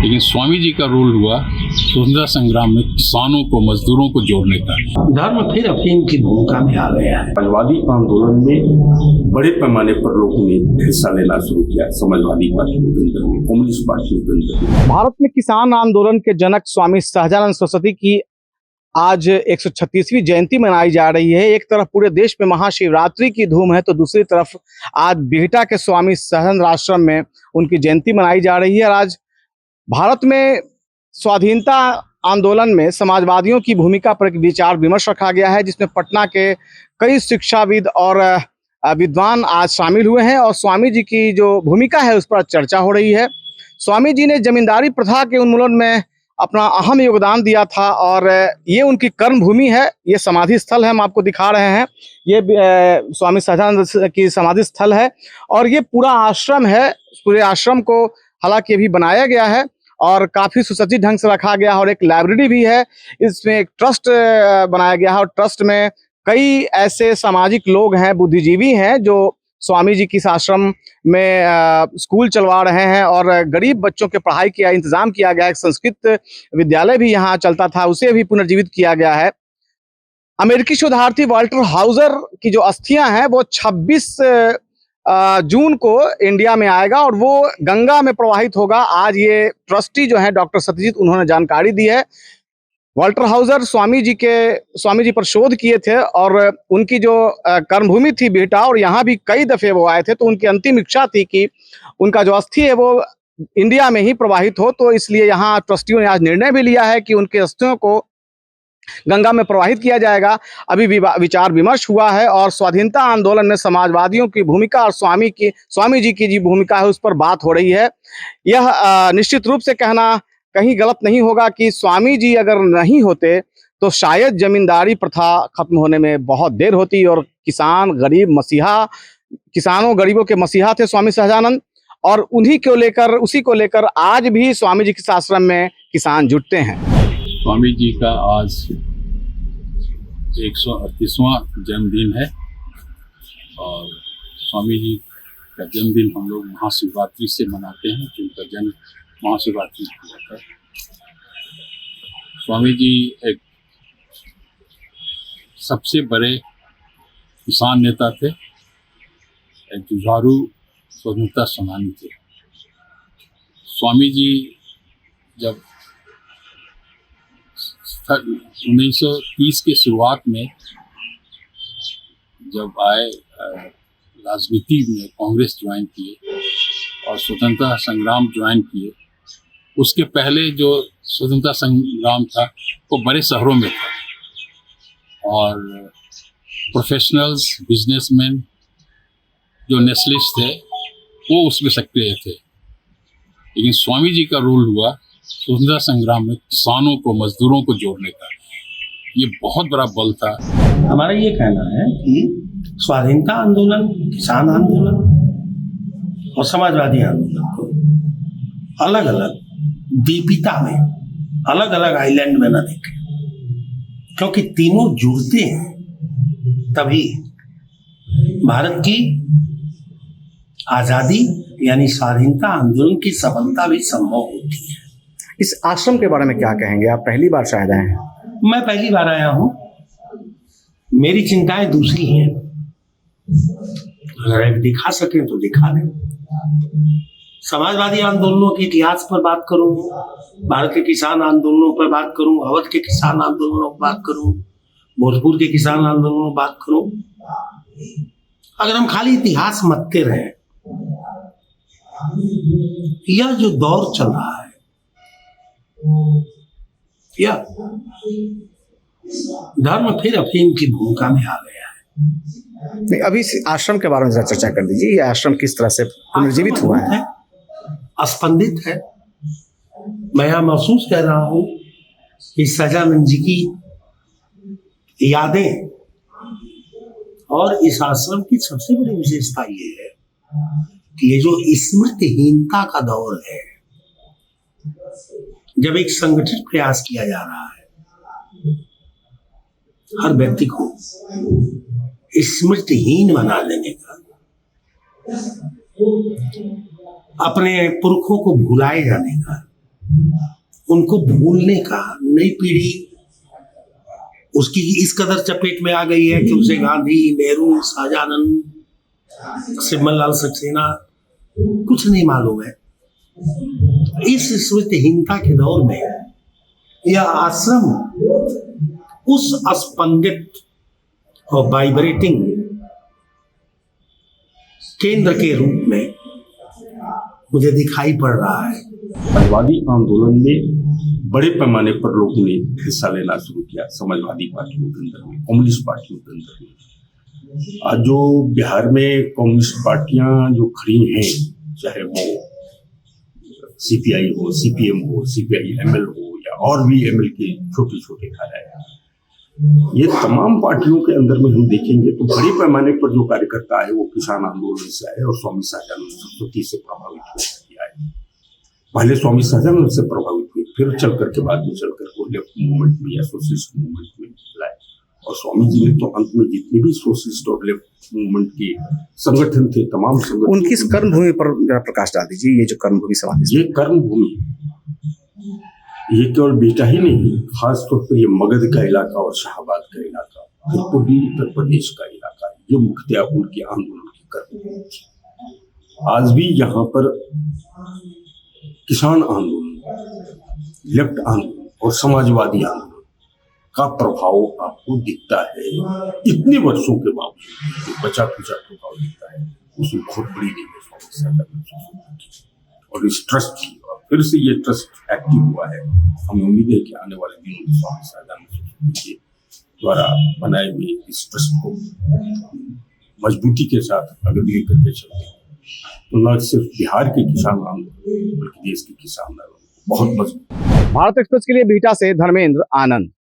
लेकिन स्वामी जी का रोल हुआ स्वतंत्रता संग्राम में किसानों को, मजदूरों को जोड़ने का। धर्म फिर अफीम की भूमिका में आ गया है। समाजवादी आंदोलन में बड़े पैमाने पर लोगों ने हिस्सा लेना शुरू किया। समाजवादी पार्टी के अंदर में, कम्युनिस्ट पार्टी के अंदर में। भारत में किसान आंदोलन के जनक स्वामी सहजानंद सरस्वती की आज 136वीं जयंती मनाई जा रही है। एक तरफ पूरे देश में महाशिवरात्रि की धूम है, तो दूसरी तरफ आज बिहटा के स्वामी सहजानंद आश्रम में उनकी जयंती मनाई जा रही है। आज भारत में स्वाधीनता आंदोलन में समाजवादियों की भूमिका पर एक विचार विमर्श रखा गया है, जिसमें पटना के कई शिक्षाविद और विद्वान आज शामिल हुए हैं और स्वामी जी की जो भूमिका है उस पर चर्चा हो रही है। स्वामी जी ने जमींदारी प्रथा के उन्मूलन में अपना अहम योगदान दिया था और ये उनकी कर्म भूमि है। ये समाधि स्थल है, हम आपको दिखा रहे हैं। ये स्वामी सहजानंद की समाधि स्थल है और ये पूरा आश्रम है। पूरे आश्रम को हालांकि अभी बनाया गया है और काफ़ी सुसज्जित ढंग से रखा गया है और एक लाइब्रेरी भी है। इसमें एक ट्रस्ट बनाया गया है और ट्रस्ट में कई ऐसे सामाजिक लोग हैं, बुद्धिजीवी हैं, जो स्वामी जी की इस आश्रम में स्कूल चलवा रहे हैं और गरीब बच्चों के पढ़ाई का इंतजाम किया गया है। एक संस्कृत विद्यालय भी यहाँ चलता था, उसे भी पुनर्जीवित किया गया है। अमेरिकी शोधार्थी वाल्टर हाउजर की जो अस्थियां हैं वो 26 जून को इंडिया में आएगा और वो गंगा में प्रवाहित होगा। आज ये ट्रस्टी जो है डॉक्टर सत्यजीत, उन्होंने जानकारी दी है। वाल्टर हाउजर स्वामी जी पर शोध किए थे और उनकी जो कर्मभूमि थी बिहटा, और यहाँ भी कई दफे वो आए थे, तो उनकी अंतिम इच्छा थी कि उनका जो अस्थि है वो इंडिया में ही प्रवाहित हो। तो इसलिए यहाँ ट्रस्टियों ने आज निर्णय भी लिया है कि उनके अस्थियों को गंगा में प्रवाहित किया जाएगा। अभी विचार विमर्श हुआ है और स्वाधीनता आंदोलन में समाजवादियों की भूमिका और स्वामी जी की जो भूमिका है उस पर बात हो रही है। यह निश्चित रूप से कहना कहीं गलत नहीं होगा कि स्वामी जी अगर नहीं होते तो शायद जमींदारी प्रथा खत्म होने में बहुत देर होती और किसानों गरीबों के मसीहा थे स्वामी सहजानंद, और उसी को लेकर आज भी स्वामी जी के आश्रम में किसान जुटते हैं। स्वामी जी का आज 138वां जन्मदिन है और स्वामी जी का जन्मदिन हम लोग महाशिवरात्रि से मनाते हैं, जिनका जन्म महाशिवरात्रि हुआ था। स्वामी जी एक सबसे बड़े किसान नेता थे, एक जुझारू स्वतंत्रता सेनानी थे। स्वामी जी जब 1930 के शुरुआत में जब आए, राजनीति में कांग्रेस ज्वाइन किए और स्वतंत्रता संग्राम ज्वाइन किए। उसके पहले जो स्वतंत्रता संग्राम था वो बड़े शहरों में था और प्रोफेशनल्स, बिजनेसमैन जो नेशनलिस्ट थे वो उसमें सक्रिय थे। लेकिन स्वामी जी का रोल हुआ स्वतंत्रता संग्राम में किसानों को, मजदूरों को जोड़ने का। ये बहुत बड़ा बल था। हमारा ये कहना है कि स्वाधीनता आंदोलन, किसान आंदोलन और समाजवादी आंदोलन को अलग अलग दीपिका में, अलग अलग आइलैंड में न देखें, क्योंकि तीनों जुड़ते हैं तभी भारत की आजादी यानी स्वाधीनता आंदोलन की सफलता भी संभव होती है। इस आश्रम के बारे में क्या कहेंगे? आप पहली बार शायद आए हैं। मैं पहली बार आया हूं, मेरी चिंताएं दूसरी हैं। अगर एक दिखा सकें तो दिखा दें। समाजवादी आंदोलनों के इतिहास पर बात करूं, भारत के किसान आंदोलनों पर बात करूं, अवध के किसान आंदोलनों पर बात करूं, भोजपुर के किसान आंदोलनों पर बात करूं। अगर हम खाली इतिहास मत्ते रहें, यह जो दौर चल रहा है, यह धर्म फिर अफीम की भूमिका में आ गया है। नहीं, अभी इस आश्रम के बारे में चर्चा कर दीजिए। ये आश्रम किस तरह से पुनर्जीवित हुआ है? स्पंदित है। मैं यह महसूस कर रहा हूं कि सहजानंद जी की यादें, और इस आश्रम की सबसे बड़ी विशेषता ये है कि ये जो स्मृतिहीनता का दौर है, जब एक संगठित प्रयास किया जा रहा है हर व्यक्ति को स्मृतिहीन बना देने का, अपने पुरखों को भुलाए जाने का, उनको भूलने का नई पीढ़ी उसकी इस कदर चपेट में आ गई है कि उसे गांधी, नेहरू, शाहजानंद, सिमल लाल सक्सेना कुछ नहीं मालूम है। इस स्मृतिहीनता के दौर में यह आश्रम उस स्पंदित और वाइब्रेटिंग केंद्र के रूप में मुझे दिखाई पड़ रहा है। समाजवादी आंदोलन में बड़े पैमाने पर लोगों ने हिस्सा लेना शुरू किया, समाजवादी पार्टियों के अंदर में, कम्युनिस्ट पार्टियों के अंदर में। आज जो बिहार में कम्युनिस्ट पार्टियां जो खड़ी हैं, चाहे वो सीपीआई हो, सीपीएम हो, सीपीआई एमएल हो या और भी एमएल के छोटे छोटे घराने, ये तमाम पार्टियों के अंदर में हम देखेंगे तो बड़े पैमाने पर जो कार्यकर्ता है वो किसान आंदोलन से आए और स्वामी सहजानंद सरस्वती से प्रभावित होकर आए। पहले स्वामी सहजानंद से प्रभावित हुए, फिर चल करके बाद में चल करके लेफ्ट मूवमेंट में या सोशलिस्ट मूवमेंट में लाए। और स्वामी जी ने तो अंत में जितने भी सोशलिस्ट और लेफ्ट मूवमेंट के संगठन थे, तमाम संगठन, उनकी इस कर्मभूमि पर जरा प्रकाश डाल दीजिए। ये जो कर्मभूमि समाज, ये कर्मभूमि, ये केवल बेटा ही नहीं, खासतौर पर ये मगध का इलाका और शाहबाद का इलाका, फिर पूर्वी उत्तर प्रदेश का इलाका, ये मुख्यतः उनके आंदोलन की कर्मभूमि थी। आज भी यहाँ पर किसान आंदोलन, लेफ्ट आंदोलन और समाजवादी आंदोलन का प्रभाव आपको दिखता है। इतने वर्षों के बावजूद बचा खुचा प्रभाव दिखता है, उसमें बहुत बड़ी देन है स्वामी सहजानंद सरस्वती की और इस ट्रस्ट की। और फिर से ये ट्रस्ट एक्टिव हुआ है। हमें उम्मीद है कि आने वाले दिनों में स्वामी सहजानंद सरस्वती के द्वारा बनाए हुए इस ट्रस्ट को मजबूती के साथ अगर लेकर के चलते हैं तो न सिर्फ बिहार के किसान आंदोलन बल्कि देश के किसान आंदोलन बहुत मजबूत। भारत एक्सप्रेस के लिए बिहटा से धर्मेंद्र आनंद।